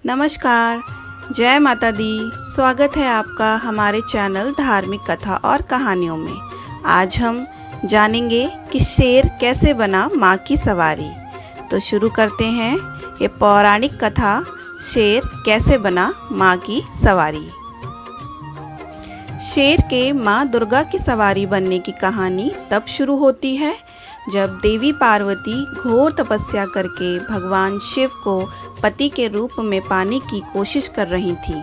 नमस्कार, जय माता दी। स्वागत है आपका हमारे चैनल धार्मिक कथा और कहानियों में। आज हम जानेंगे कि शेर कैसे बना माँ की सवारी। तो शुरू करते हैं ये पौराणिक कथा, शेर कैसे बना माँ की सवारी। शेर के माँ दुर्गा की सवारी बनने की कहानी तब शुरू होती है जब देवी पार्वती घोर तपस्या करके भगवान शिव को पति के रूप में पाने की कोशिश कर रही थी।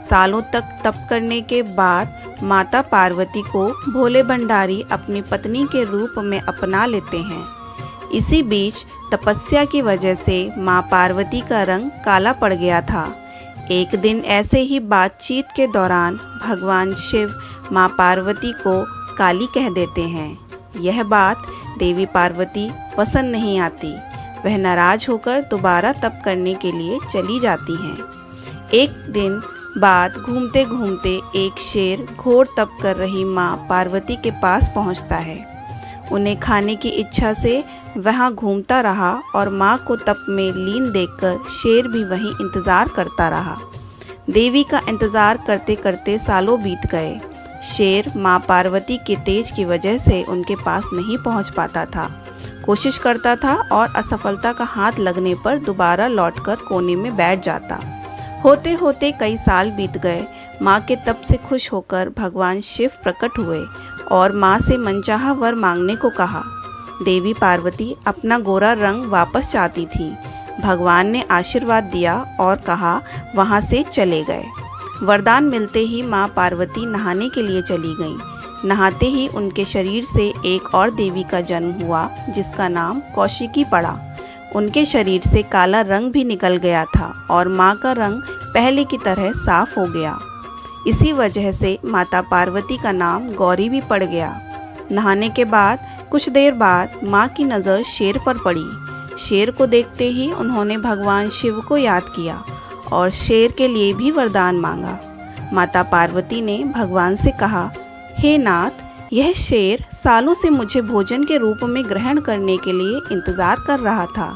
सालों तक तप करने के बाद माता पार्वती को भोले भंडारी अपनी पत्नी के रूप में अपना लेते हैं। इसी बीच तपस्या की वजह से माँ पार्वती का रंग काला पड़ गया था। एक दिन ऐसे ही बातचीत के दौरान भगवान शिव माँ पार्वती को काली कह देते हैं। यह बात देवी पार्वती पसंद नहीं आती। वह नाराज होकर दोबारा तप करने के लिए चली जाती हैं। एक दिन बाद घूमते घूमते एक शेर घोर तप कर रही माँ पार्वती के पास पहुँचता है। उन्हें खाने की इच्छा से वहाँ घूमता रहा और माँ को तप में लीन देखकर शेर भी वहीं इंतज़ार करता रहा। देवी का इंतज़ार करते करते सालों बीत गए। शेर माँ पार्वती के तेज की वजह से उनके पास नहीं पहुँच पाता था। कोशिश करता था और असफलता का हाथ लगने पर दोबारा लौटकर कोने में बैठ जाता। होते होते कई साल बीत गए। माँ के तप से खुश होकर भगवान शिव प्रकट हुए और माँ से मनचाहा वर मांगने को कहा। देवी पार्वती अपना गोरा रंग वापस चाहती थी। भगवान ने आशीर्वाद दिया और कहा वहाँ से चले गए। वरदान मिलते ही माँ पार्वती नहाने के लिए चली गईं। नहाते ही उनके शरीर से एक और देवी का जन्म हुआ जिसका नाम कौशिकी पड़ा। उनके शरीर से काला रंग भी निकल गया था और माँ का रंग पहले की तरह साफ हो गया। इसी वजह से माता पार्वती का नाम गौरी भी पड़ गया। नहाने के बाद कुछ देर बाद माँ की नज़र शेर पर पड़ी। शेर को देखते ही उन्होंने भगवान शिव को याद किया और शेर के लिए भी वरदान मांगा। माता पार्वती ने भगवान से कहा, हे नाथ, यह शेर सालों से मुझे भोजन के रूप में ग्रहण करने के लिए इंतज़ार कर रहा था।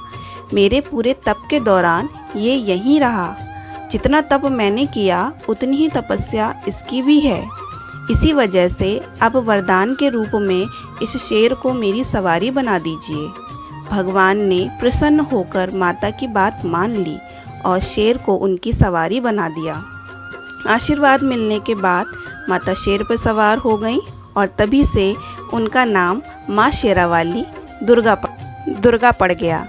मेरे पूरे तप के दौरान ये यहीं रहा। जितना तप मैंने किया उतनी ही तपस्या इसकी भी है। इसी वजह से अब वरदान के रूप में इस शेर को मेरी सवारी बना दीजिए। भगवान ने प्रसन्न होकर माता की बात मान ली और शेर को उनकी सवारी बना दिया। आशीर्वाद मिलने के बाद माता शेर पर सवार हो गईं और तभी से उनका नाम माँ शेरावाली दुर्गा पड़ गया।